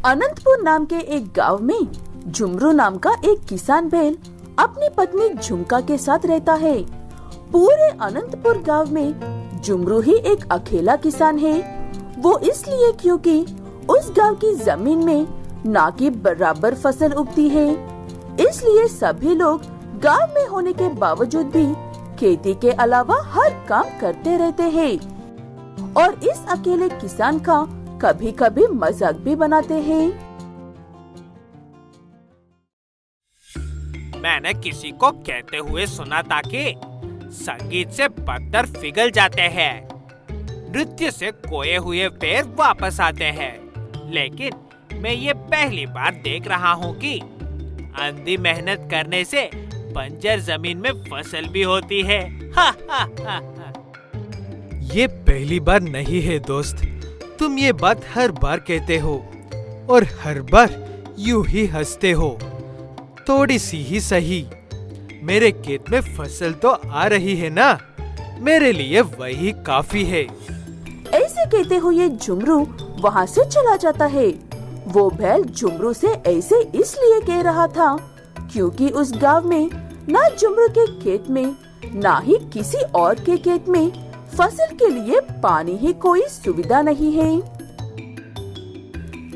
अनंतपुर नाम के एक गांव में झुमरू नाम का एक किसान बैल अपनी पत्नी झुमका के साथ रहता है। पूरे अनंतपुर गांव में झुमरू ही एक अकेला किसान है। वो इसलिए क्योंकि उस गांव की जमीन में ना की बराबर फसल उगती है, इसलिए सभी लोग गांव में होने के बावजूद भी खेती के अलावा हर काम करते रहते हैं और इस अकेले किसान का कभी कभी मजाक भी बनाते हैं। मैंने किसी को कहते हुए सुना था कि संगीत से पत्थर पिघल जाते हैं, नृत्य से खोए हुए पैर वापस आते हैं, लेकिन मैं ये पहली बार देख रहा हूँ कि अंधी मेहनत करने से बंजर जमीन में फसल भी होती है। हा हा हा हा। ये पहली बार नहीं है दोस्त, तुम ये बात हर बार कहते हो और हर बार यूं ही हंसते हो। थोड़ी सी ही सही, मेरे खेत में फसल तो आ रही है ना, मेरे लिए वही काफी है। ऐसे कहते हुए झुमरू वहाँ से चला जाता है। वो बैल झुमरू से ऐसे इसलिए कह रहा था क्योंकि उस गांव में ना झुमरू के खेत में ना ही किसी और के खेत में फसल के लिए पानी ही कोई सुविधा नहीं है।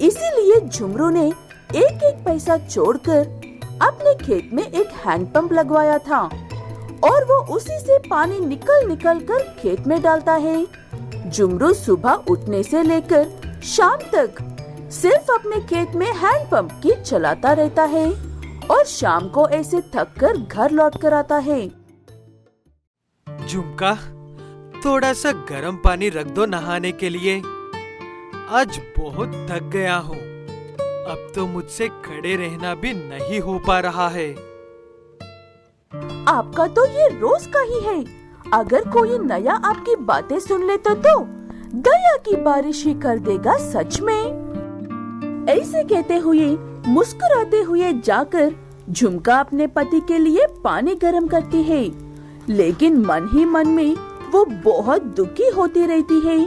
इसीलिए झुमरू ने एक एक पैसा जोड़कर अपने खेत में एक हैंडपंप लगवाया था और वो उसी से पानी निकल निकल कर खेत में डालता है। झुमरू सुबह उठने से लेकर शाम तक सिर्फ अपने खेत में हैंडपंप की चलाता रहता है और शाम को ऐसे थक कर घर लौट कर आता है। झुमका, थोड़ा सा गर्म पानी रख दो नहाने के लिए, आज बहुत थक गया हूँ। अब तो मुझसे खड़े रहना भी नहीं हो पा रहा है। आपका तो ये रोज का ही है, अगर कोई नया आपकी बातें सुन ले तो दया की बारिश ही कर देगा सच में। ऐसे कहते हुए मुस्कुराते हुए जाकर झुमका अपने पति के लिए पानी गर्म करती है, लेकिन मन ही मन में वो बहुत दुखी होती रहती है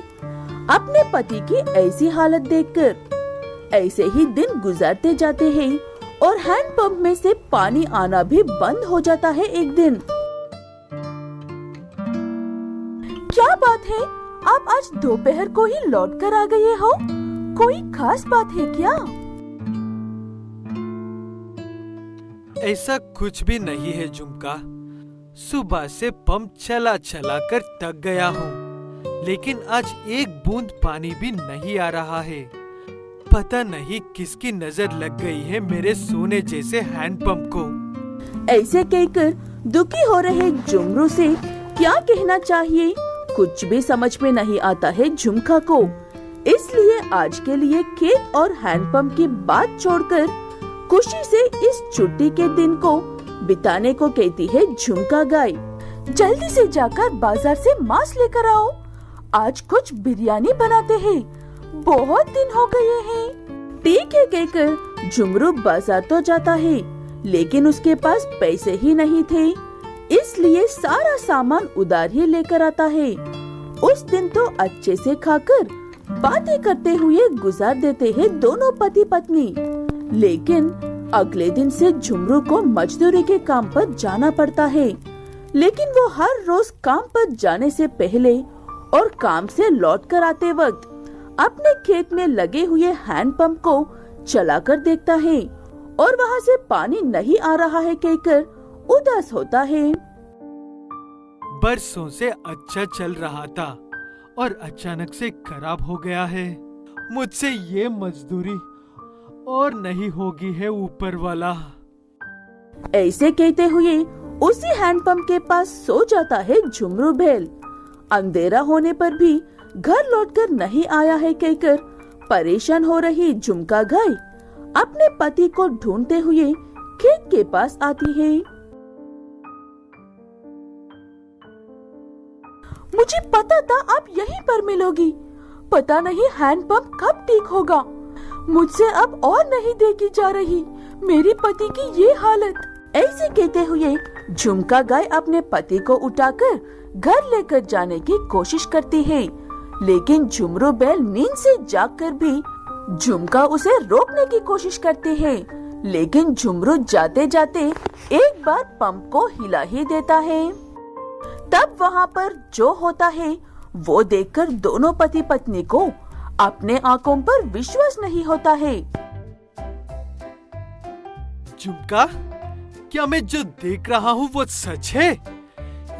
अपने पति की ऐसी हालत देखकर। ऐसे ही दिन गुजरते जाते हैं और हैंडपंप में से पानी आना भी बंद हो जाता है एक दिन। क्या बात है, आप आज दोपहर को ही लौट कर आ गए हो? कोई खास बात है क्या? ऐसा कुछ भी नहीं है झुमका, सुबह से पंप चला चला कर थक गया हूँ, लेकिन आज एक बूंद पानी भी नहीं आ रहा है। पता नहीं किसकी नजर लग गई है मेरे सोने जैसे हैंडपंप को। ऐसे कहकर दुखी हो रहे झुमरू से क्या कहना चाहिए कुछ भी समझ में नहीं आता है झुमका को। इसलिए आज के लिए खेत और हैंडपंप की बात छोड़कर खुशी से इस छुट्टी के दिन को बिताने को कहती है झुमका गाय। जल्दी से जाकर बाजार से मांस लेकर आओ, आज कुछ बिरयानी बनाते हैं, बहुत दिन हो गए हैं। ठीक है कहकर झुमरू बाजार तो जाता है, लेकिन उसके पास पैसे ही नहीं थे, इसलिए सारा सामान उधार ही लेकर आता है। उस दिन तो अच्छे से खाकर बातें करते हुए गुजार देते हैं दोनों पति पत्नी, लेकिन अगले दिन से झुमरू को मजदूरी के काम पर जाना पड़ता है। लेकिन वो हर रोज काम पर जाने से पहले और काम से लौटकर आते वक्त अपने खेत में लगे हुए हैंडपंप को चलाकर देखता है और वहाँ से पानी नहीं आ रहा है कहकर उदास होता है। बरसों से अच्छा चल रहा था और अचानक से खराब हो गया है। मुझसे ये मजदूरी और नहीं होगी है ऊपर वाला। ऐसे कहते हुए उसी हैंडपंप के पास सो जाता है झुमरू बैल। अंधेरा होने पर भी घर लौटकर नहीं आया है कहकर परेशान हो रही झुमका गाय अपने पति को ढूंढते हुए खेत के पास आती है। मुझे पता था आप यहीं पर मिलोगी, पता नहीं हैंडपंप कब ठीक होगा। मुझसे अब और नहीं देखी जा रही मेरी पति की ये हालत। ऐसे कहते हुए झुमका गाय अपने पति को उठाकर घर लेकर जाने की कोशिश करती है, लेकिन झुमरू बैल नींद से जागकर भी झुमका उसे रोकने की कोशिश करती है, लेकिन झुमरू जाते जाते एक बार पंप को हिला ही देता है। तब वहाँ पर जो होता है वो देखकर दोनों पति पत्नी को अपने आंखों पर विश्वास नहीं होता है। झुमका, क्या मैं जो देख रहा हूँ वो सच है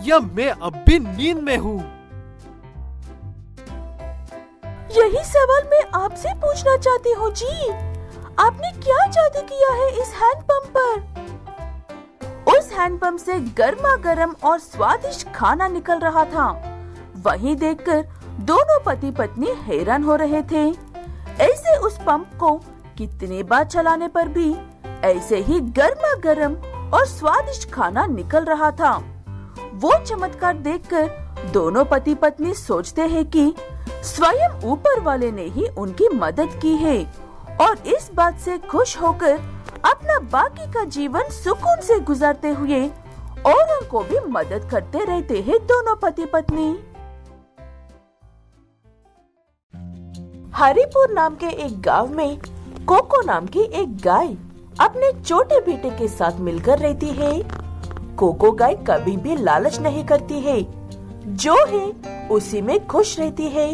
या मैं अब भी नींद में हूँ? यही सवाल मैं आपसे पूछना चाहती हूँ जी। आपने क्या जादू किया है इस हैंडपंप पर? उस हैंडपंप से गर्मा गर्म और स्वादिष्ट खाना निकल रहा था। वहीं देखकर दोनों पति पत्नी हैरान हो रहे थे। ऐसे उस पंप को कितनी बार चलाने पर भी ऐसे ही गर्मा गर्म और स्वादिष्ट खाना निकल रहा था। वो चमत्कार देखकर दोनों पति पत्नी सोचते हैं कि स्वयं ऊपर वाले ने ही उनकी मदद की है, और इस बात से खुश होकर अपना बाकी का जीवन सुकून से गुजारते हुए औरों को भी मदद करते रहते हैं दोनों पति पत्नी। हरिपुर नाम के एक गांव में कोको नाम की एक गाय अपने छोटे बेटे के साथ मिलकर रहती है। कोको गाय कभी भी लालच नहीं करती है, जो है उसी में खुश रहती है।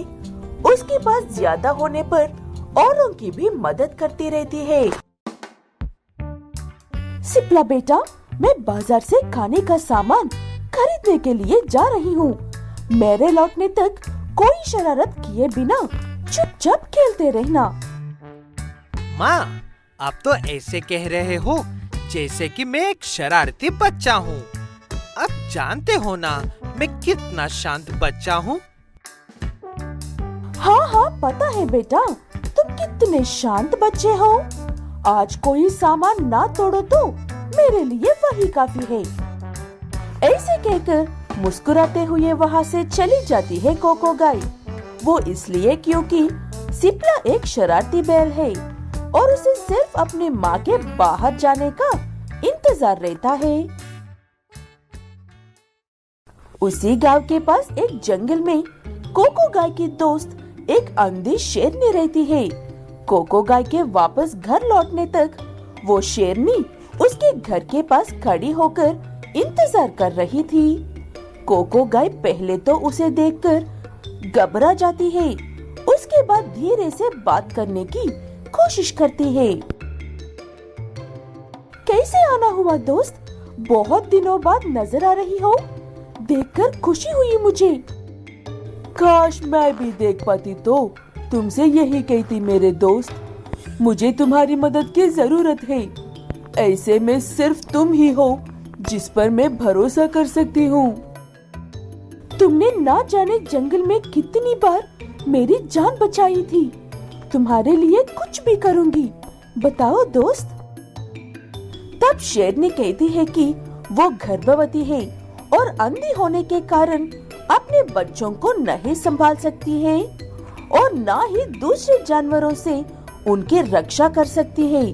उसके पास ज्यादा होने पर औरों की भी मदद करती रहती है। सिप्ला बेटा, मैं बाजार से खाने का सामान खरीदने के लिए जा रही हूँ। मेरे लौटने तक कोई शरारत किए बिना चुपचाप खेलते रहना। माँ, आप तो ऐसे कह रहे हो जैसे कि मैं एक शरारती बच्चा हूँ। आप जानते हो ना मैं कितना शांत बच्चा हूँ। हाँ हाँ, पता है बेटा, तुम कितने शांत बच्चे हो। आज कोई सामान ना तोड़ो तो मेरे लिए वही काफी है। ऐसे कहकर मुस्कुराते हुए वहाँ से चली जाती है कोको गाय। वो इसलिए क्योंकि सिप्ला एक शरारती बैल है और उसे सिर्फ अपने माँ के बाहर जाने का इंतजार रहता है। उसी गांव के पास एक जंगल में कोको गाय की दोस्त एक अंधी शेरनी रहती है। कोको गाय के वापस घर लौटने तक वो शेरनी उसके घर के पास खड़ी होकर इंतजार कर रही थी। कोको गाय पहले तो उसे देखकर घबरा जाती है, उसके बाद धीरे से बात करने की कोशिश करती है। कैसे आना हुआ दोस्त? बहुत दिनों बाद नजर आ रही हो, देखकर खुशी हुई मुझे। काश मैं भी देख पाती तो तुमसे यही कहती मेरे दोस्त, मुझे तुम्हारी मदद की जरूरत है। ऐसे में सिर्फ तुम ही हो जिस पर मैं भरोसा कर सकती हूँ। तुमने ना जाने जंगल में कितनी बार मेरी जान बचाई थी। तुम्हारे लिए कुछ भी करूँगी, बताओ दोस्त। तब शेरनी कहती है कि वो गर्भवती है और अंधी होने के कारण अपने बच्चों को नहीं संभाल सकती है और ना ही दूसरे जानवरों से उनकी रक्षा कर सकती है।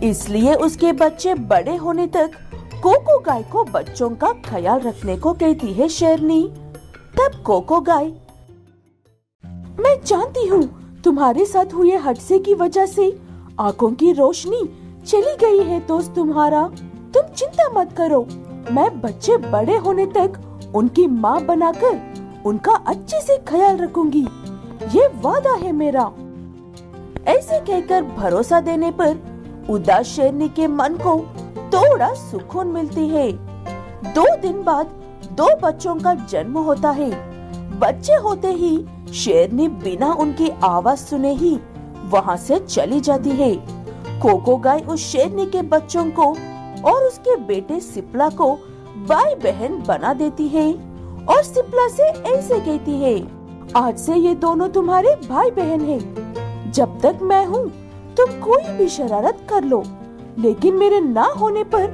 इसलिए उसके बच्चे बड़े होने तक कोको गाय को बच्चों का ख्याल रखने को कहती है शेरनी। तब कोको गाय, मैं जानती हूँ तुम्हारे साथ हुए हादसे की वजह से आंखों की रोशनी चली गई है दोस्त तुम्हारा। तुम चिंता मत करो, मैं बच्चे बड़े होने तक उनकी माँ बनाकर उनका अच्छे से ख्याल रखूंगी, ये वादा है मेरा। ऐसे कहकर भरोसा देने पर उदास शेरनी के मन को थोड़ा सुकून मिलती है। 2 दिन बाद 2 बच्चों का जन्म होता है। बच्चे होते ही शेरनी बिना उनकी आवाज सुने ही वहाँ से चली जाती है। कोको गाय उस शेरनी के बच्चों को और उसके बेटे सिप्ला को भाई बहन बना देती है और सिप्ला से ऐसे कहती है, आज से ये दोनों तुम्हारे भाई बहन हैं। जब तक मैं हूँ तुम कोई भी शरारत कर लो, लेकिन मेरे ना होने पर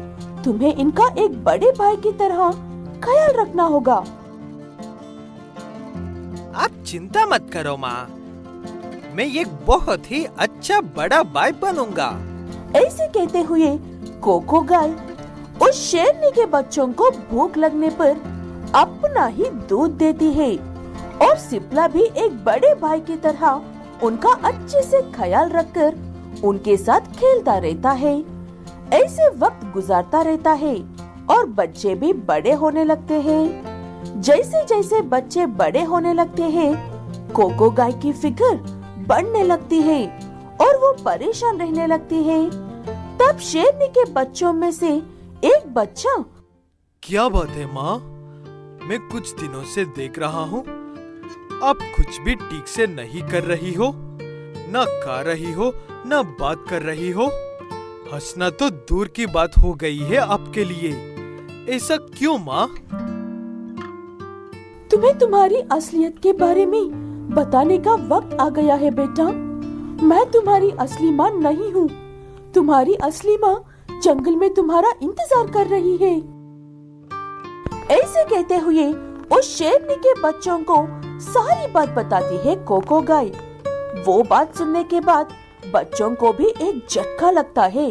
तुम्हें इनका एक बड़े भाई की तरह ख्याल रखना होगा। आप चिंता मत करो माँ, मैं एक बहुत ही अच्छा बड़ा भाई बनूंगा। ऐसे कहते हुए कोको गाय उस शेरनी के बच्चों को भूख लगने पर अपना ही दूध देती है और सिप्ला भी एक बड़े भाई की तरह उनका अच्छे से ख्याल रखकर उनके साथ खेलता रहता है। ऐसे वक्त गुजारता रहता है और बच्चे भी बड़े होने लगते हैं। जैसे जैसे बच्चे बड़े होने लगते हैं, कोको गाय की फिक्र बढ़ने लगती है और वो परेशान रहने लगती है। तब शेरनी के बच्चों में से एक बच्चा, क्या बात है माँ, मैं कुछ दिनों से देख रहा हूँ आप कुछ भी ठीक से नहीं कर रही हो, ना खा रही हो, ना बात कर रही हो। हंसना तो दूर की बात हो गई है आपके लिए। ऐसा क्यों माँ? तुम्हें तुम्हारी असलियत के बारे में बताने का वक्त आ गया है बेटा। मैं तुम्हारी असली माँ नहीं हूँ। तुम्हारी असली माँ जंगल में तुम्हारा इंतजार कर रही है। ऐसे कहते हुए उस शेरनी के बच्चों को सारी बात बताती है कोको गाय। वो बात सुनने के बाद बच्चों को भी एक झटका लगता है,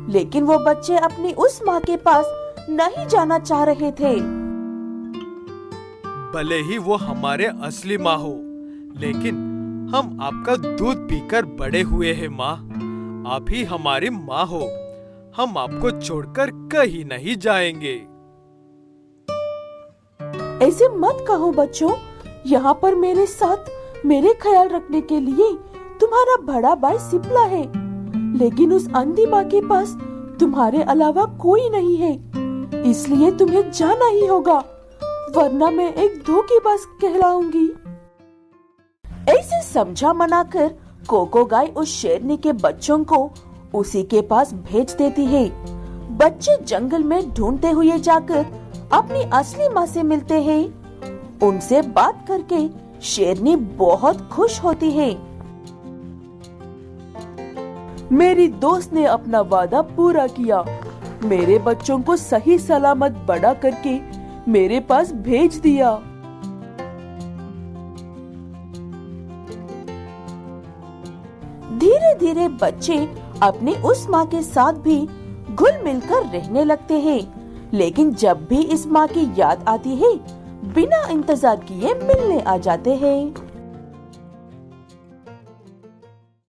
लेकिन वो बच्चे अपनी उस माँ के पास नहीं जाना चाह रहे थे। भले ही वो हमारे असली माँ हो, लेकिन हम आपका दूध पीकर बड़े हुए हैं माँ। आप ही हमारी माँ हो। हम आपको छोड़कर कहीं नहीं जाएंगे। ऐसे मत कहो बच्चों। यहाँ पर मेरे साथ मेरे ख्याल रखने के लिए तुम्हारा बड़ा भाई सिपला है, लेकिन उस अंधी माँ के पास तुम्हारे अलावा कोई नहीं है। इसलिए तुम्हें जाना ही होगा, वरना मैं एक धोखेबाज कहलाऊंगी। ऐसे समझा मनाकर कोको गाय उस शेरनी के बच्चों को उसी के पास भेज देती है। बच्चे जंगल में ढूंढते हुए जाकर अपनी असली माँ से मिलते हैं। उनसे बात करके शेरनी बहुत खुश होती है। मेरी दोस्त ने अपना वादा पूरा किया, मेरे बच्चों को सही सलामत बड़ा करके मेरे पास भेज दिया। धीरे धीरे बच्चे अपनी उस माँ के साथ भी घुल मिलकर रहने लगते हैं, लेकिन जब भी इस माँ की याद आती है, बिना इंतजार किए मिलने आ जाते हैं।